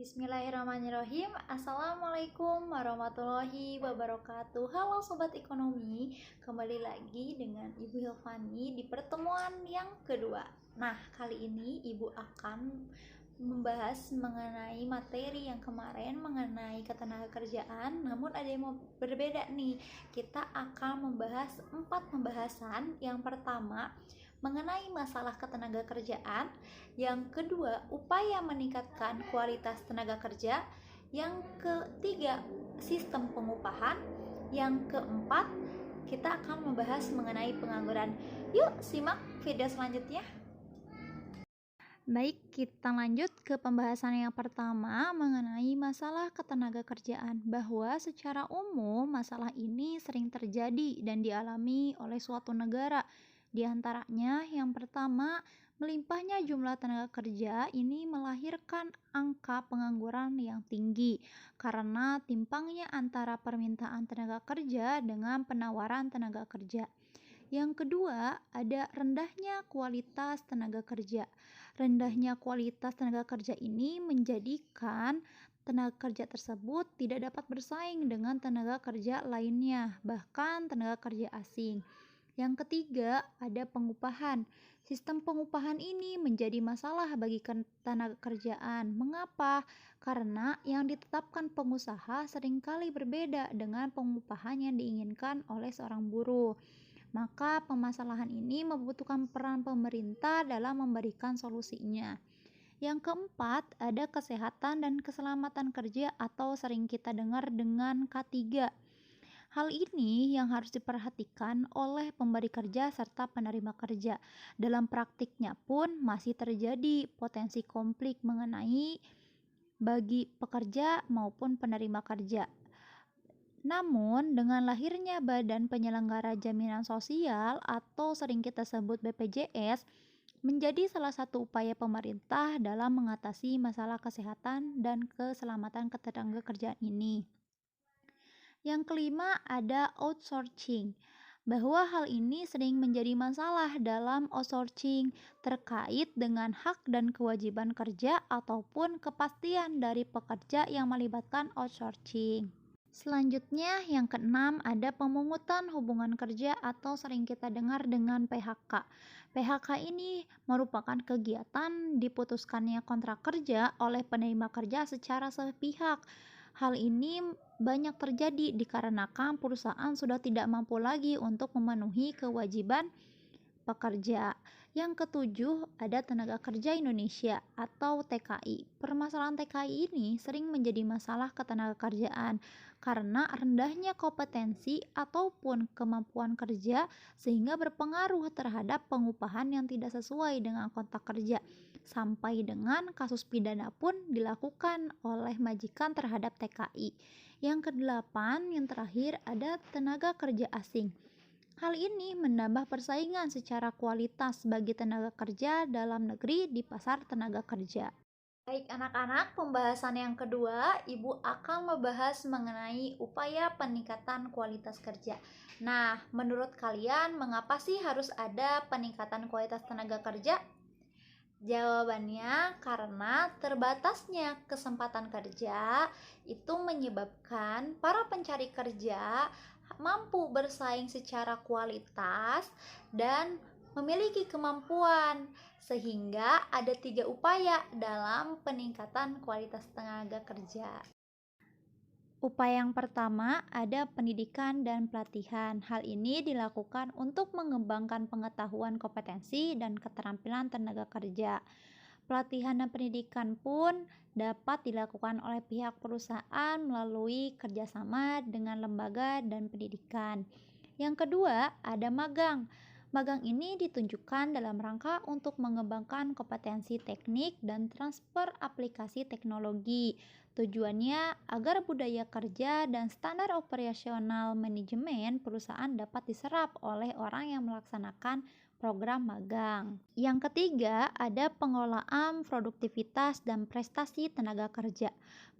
Bismillahirrahmanirrahim. Assalamualaikum warahmatullahi wabarakatuh. Halo Sobat Ekonomi, kembali lagi dengan Ibu Hilvani di pertemuan yang kedua. Nah, kali ini Ibu akan membahas mengenai materi yang kemarin mengenai ketenagakerjaan, namun ada yang mau berbeda nih. Kita akan membahas 4 pembahasan. Yang pertama, mengenai masalah ketenagakerjaan, yang kedua, upaya meningkatkan kualitas tenaga kerja, yang ketiga, sistem pengupahan, yang keempat, kita akan membahas mengenai pengangguran. Yuk simak video selanjutnya. Baik, kita lanjut ke pembahasan yang pertama mengenai masalah ketenagakerjaan, bahwa secara umum masalah ini sering terjadi dan dialami oleh suatu negara. Di antaranya, yang pertama, melimpahnya jumlah tenaga kerja ini melahirkan angka pengangguran yang tinggi karena timpangnya antara permintaan tenaga kerja dengan penawaran tenaga kerja. Yang kedua, ada rendahnya kualitas tenaga kerja. Rendahnya kualitas tenaga kerja ini menjadikan tenaga kerja tersebut tidak dapat bersaing dengan tenaga kerja lainnya, bahkan tenaga kerja asing. Yang ketiga, ada pengupahan. Sistem pengupahan ini menjadi masalah bagi tenaga kerjaan. Mengapa? Karena yang ditetapkan pengusaha seringkali berbeda dengan pengupahan yang diinginkan oleh seorang buruh. Maka permasalahan ini membutuhkan peran pemerintah dalam memberikan solusinya. Yang keempat, ada kesehatan dan keselamatan kerja atau sering kita dengar dengan K3. Hal ini yang harus diperhatikan oleh pemberi kerja serta penerima kerja. Dalam praktiknya pun masih terjadi potensi konflik mengenai bagi pekerja maupun penerima kerja. Namun, dengan lahirnya Badan Penyelenggara Jaminan Sosial atau sering kita sebut BPJS, menjadi salah satu upaya pemerintah dalam mengatasi masalah kesehatan dan keselamatan ketenagakerjaan ini. Yang kelima, ada outsourcing, bahwa hal ini sering menjadi masalah dalam outsourcing terkait dengan hak dan kewajiban kerja ataupun kepastian dari pekerja yang melibatkan outsourcing. Selanjutnya, yang keenam, ada pemungutan hubungan kerja atau sering kita dengar dengan PHK. PHK ini merupakan kegiatan diputuskannya kontrak kerja oleh penerima kerja secara sepihak. Hal ini banyak terjadi dikarenakan perusahaan sudah tidak mampu lagi untuk memenuhi kewajiban pekerja. Yang ketujuh, ada Tenaga Kerja Indonesia atau TKI. Permasalahan TKI ini sering menjadi masalah ketenagakerjaan karena rendahnya kompetensi ataupun kemampuan kerja sehingga berpengaruh terhadap pengupahan yang tidak sesuai dengan kontrak kerja. Sampai dengan kasus pidana pun dilakukan oleh majikan terhadap TKI. Yang kedelapan, yang terakhir, ada tenaga kerja asing. Hal ini menambah persaingan secara kualitas bagi tenaga kerja dalam negeri di pasar tenaga kerja. Baik anak-anak, pembahasan yang kedua, Ibu akan membahas mengenai upaya peningkatan kualitas kerja. Nah, menurut kalian mengapa sih harus ada peningkatan kualitas tenaga kerja? Jawabannya karena terbatasnya kesempatan kerja itu menyebabkan para pencari kerja mampu bersaing secara kualitas dan memiliki kemampuan, sehingga ada 3 upaya dalam peningkatan kualitas tenaga kerja. Upaya yang pertama ada pendidikan dan pelatihan. Hal ini dilakukan untuk mengembangkan pengetahuan, kompetensi, dan keterampilan tenaga kerja. Pelatihan dan pendidikan pun dapat dilakukan oleh pihak perusahaan melalui kerjasama dengan lembaga dan pendidikan. Yang kedua, ada magang. Magang ini ditunjukkan dalam rangka untuk mengembangkan kompetensi teknik dan transfer aplikasi teknologi. Tujuannya agar budaya kerja dan standar operasional manajemen perusahaan dapat diserap oleh orang yang melaksanakan program magang. Yang ketiga, ada pengelolaan produktivitas dan prestasi tenaga kerja.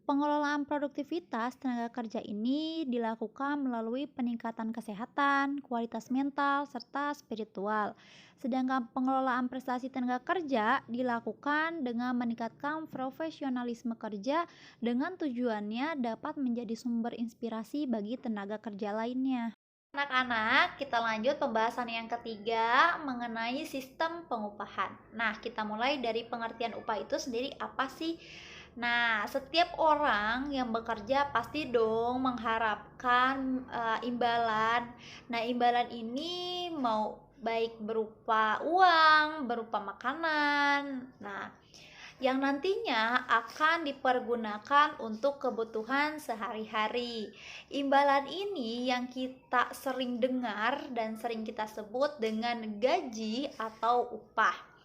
Pengelolaan produktivitas tenaga kerja ini dilakukan melalui peningkatan kesehatan, kualitas mental, serta spiritual. Sedangkan pengelolaan prestasi tenaga kerja dilakukan dengan meningkatkan profesionalisme kerja dengan tujuannya dapat menjadi sumber inspirasi bagi tenaga kerja lainnya. Anak-anak, kita lanjut pembahasan yang ketiga mengenai sistem pengupahan. Nah, kita mulai dari pengertian upah itu sendiri apa sih? Nah, setiap orang yang bekerja pasti dong mengharapkan imbalan. Nah, imbalan ini mau baik berupa uang, berupa makanan. Nah, yang nantinya akan dipergunakan untuk kebutuhan sehari-hari. Imbalan ini yang kita sering dengar dan sering kita sebut dengan gaji atau upah.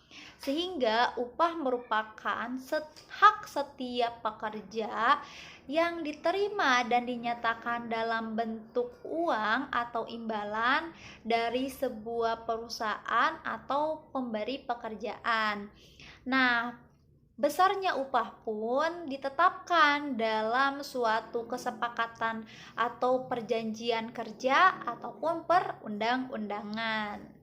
Sehingga upah merupakan hak setiap pekerja yang diterima dan dinyatakan dalam bentuk uang atau imbalan dari sebuah perusahaan atau pemberi pekerjaan. Nah, besarnya upah pun ditetapkan dalam suatu kesepakatan atau perjanjian kerja ataupun perundang-undangan.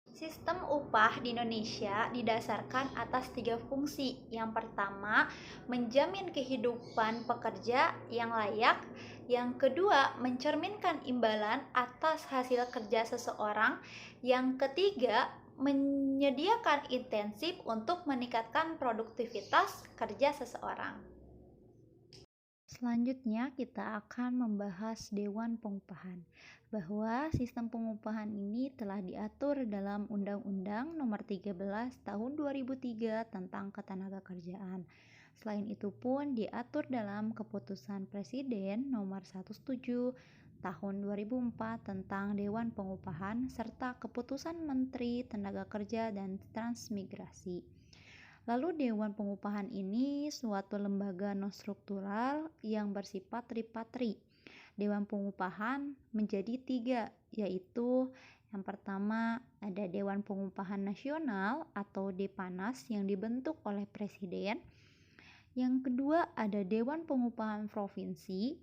Sistem upah di Indonesia didasarkan atas 3 fungsi. Yang pertama, menjamin kehidupan pekerja yang layak. Yang kedua, mencerminkan imbalan atas hasil kerja seseorang. Yang ketiga, menyediakan intensif untuk meningkatkan produktivitas kerja seseorang. Selanjutnya kita akan membahas Dewan Pengupahan, bahwa sistem pengupahan ini telah diatur dalam Undang-Undang Nomor 13 Tahun 2003 tentang Ketenagakerjaan. Selain itu pun diatur dalam Keputusan Presiden Nomor 17 Tahun 2004 tentang Dewan Pengupahan serta Keputusan Menteri Tenaga Kerja dan Transmigrasi. Lalu Dewan Pengupahan ini suatu lembaga non-struktural yang bersifat tripatri. Dewan Pengupahan menjadi 3, yaitu yang pertama ada Dewan Pengupahan Nasional atau Depanas yang dibentuk oleh Presiden. Yang kedua ada Dewan Pengupahan Provinsi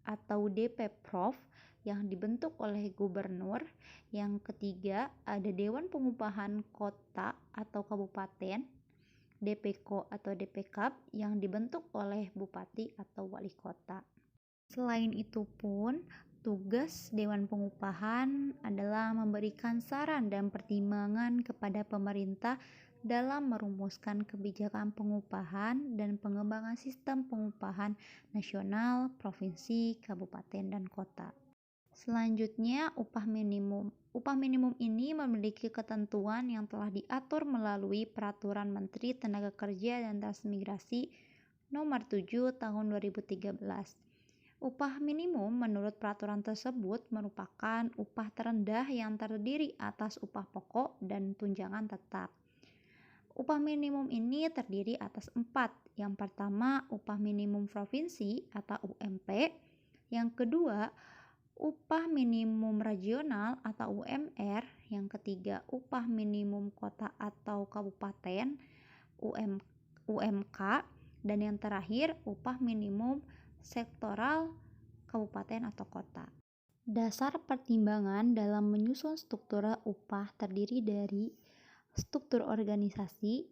atau DPProv yang dibentuk oleh gubernur. Yang ketiga ada Dewan Pengupahan Kota atau Kabupaten, DPKO atau DPKAP yang dibentuk oleh bupati atau wali kota. Selain itu pun, tugas Dewan Pengupahan adalah memberikan saran dan pertimbangan kepada pemerintah dalam merumuskan kebijakan pengupahan dan pengembangan sistem pengupahan nasional, provinsi, kabupaten, dan kota. Selanjutnya, upah minimum. Upah minimum ini memiliki ketentuan yang telah diatur melalui Peraturan Menteri Tenaga Kerja dan Transmigrasi Nomor 7 Tahun 2013. Upah minimum menurut peraturan tersebut merupakan upah terendah yang terdiri atas upah pokok dan tunjangan tetap. Upah minimum ini terdiri atas 4. Yang pertama, upah minimum provinsi atau UMP. Yang kedua, upah minimum regional atau UMR. Yang ketiga, upah minimum kota atau kabupaten UMK. Dan yang terakhir, upah minimum sektoral kabupaten atau kota. Dasar pertimbangan dalam menyusun struktur upah terdiri dari struktur organisasi,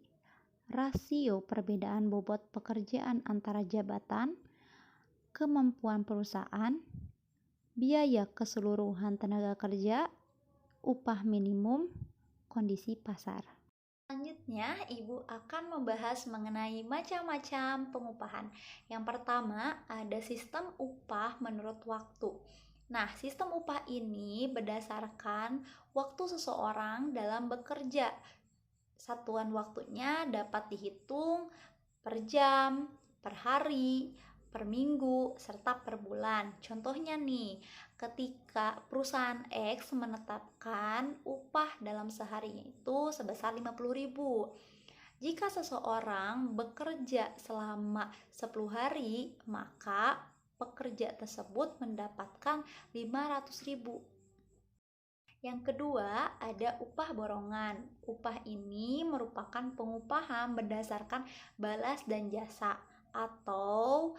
rasio perbedaan bobot pekerjaan antara jabatan, kemampuan perusahaan, biaya keseluruhan tenaga kerja, upah minimum, kondisi pasar. Selanjutnya, Ibu akan membahas mengenai macam-macam pengupahan. Yang pertama, ada sistem upah menurut waktu. Nah, sistem upah ini berdasarkan waktu seseorang dalam bekerja. Satuan waktunya dapat dihitung per jam, per hari, per minggu, serta per bulan. Contohnya nih, ketika perusahaan X menetapkan upah dalam sehari itu sebesar 50.000. Jika seseorang bekerja selama 10 hari, maka pekerja tersebut mendapatkan 500.000. Yang kedua, ada upah borongan. Upah ini merupakan pengupahan berdasarkan balas dan jasa atau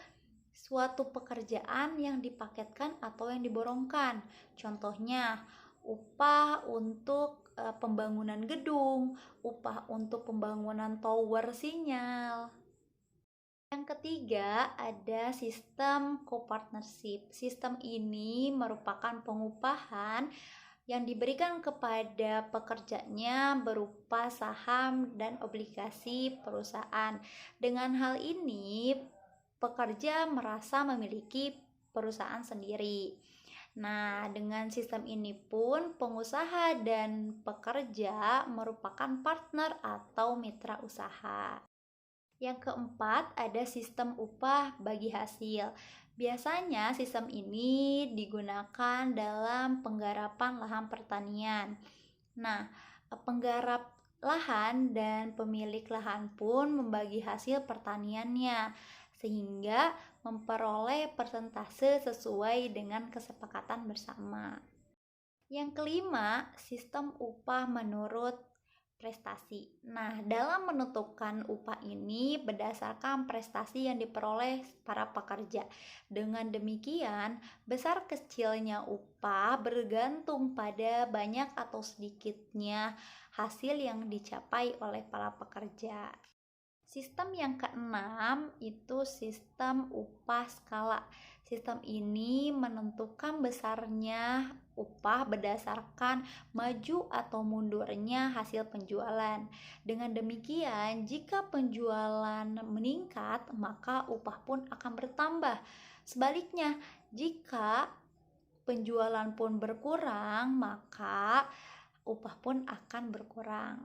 suatu pekerjaan yang dipaketkan atau yang diborongkan. Contohnya, upah untuk pembangunan gedung, upah untuk pembangunan tower sinyal. Yang ketiga, ada sistem co-partnership. Sistem ini merupakan pengupahan yang diberikan kepada pekerjanya berupa saham dan obligasi perusahaan. Dengan hal ini, pekerja merasa memiliki perusahaan sendiri. Nah, dengan sistem ini pun pengusaha dan pekerja merupakan partner atau mitra usaha. Yang keempat, ada sistem upah bagi hasil. Biasanya sistem ini digunakan dalam penggarapan lahan pertanian. Nah, penggarap lahan dan pemilik lahan pun membagi hasil pertaniannya sehingga memperoleh persentase sesuai dengan kesepakatan bersama. Yang kelima, sistem upah menurut prestasi. Nah, dalam menentukan upah ini berdasarkan prestasi yang diperoleh para pekerja. Dengan demikian, besar kecilnya upah bergantung pada banyak atau sedikitnya hasil yang dicapai oleh para pekerja. Sistem yang keenam itu sistem upah skala. Sistem ini menentukan besarnya upah berdasarkan maju atau mundurnya hasil penjualan. Dengan demikian, jika penjualan meningkat, maka upah pun akan bertambah. Sebaliknya, jika penjualan pun berkurang, maka upah pun akan berkurang.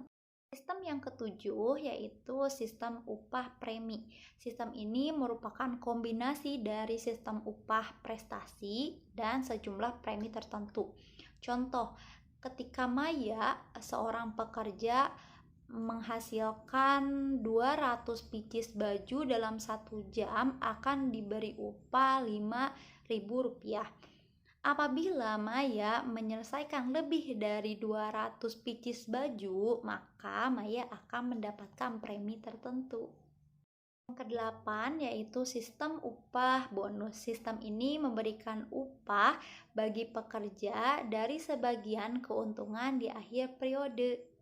Sistem yang ketujuh yaitu sistem upah premi. Sistem ini merupakan kombinasi dari sistem upah prestasi dan sejumlah premi tertentu. Contoh, ketika Maya, seorang pekerja menghasilkan 200 pieces baju dalam 1 jam akan diberi upah Rp5.000. Apabila Maya menyelesaikan lebih dari 200 pieces baju, maka Maya akan mendapatkan premi tertentu. Yang kedelapan yaitu sistem upah bonus. Sistem ini memberikan upah bagi pekerja dari sebagian keuntungan di akhir periode.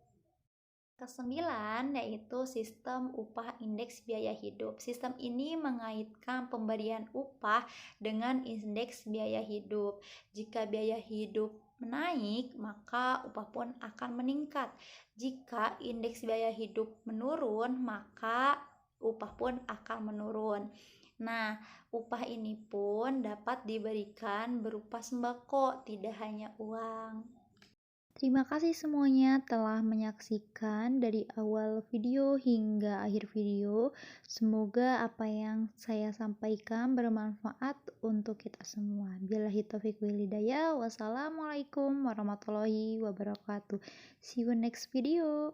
Kesembilan yaitu sistem upah indeks biaya hidup. Sistem ini mengaitkan pemberian upah dengan indeks biaya hidup. Jika biaya hidup menaik, maka upah pun akan meningkat. Jika indeks biaya hidup menurun, maka upah pun akan menurun. Nah, upah ini pun dapat diberikan berupa sembako, tidak hanya uang. Terima kasih semuanya telah menyaksikan dari awal video hingga akhir video. Semoga apa yang saya sampaikan bermanfaat untuk kita semua. Billahi taufiq wal hidayah. Wassalamualaikum warahmatullahi wabarakatuh. See you next video.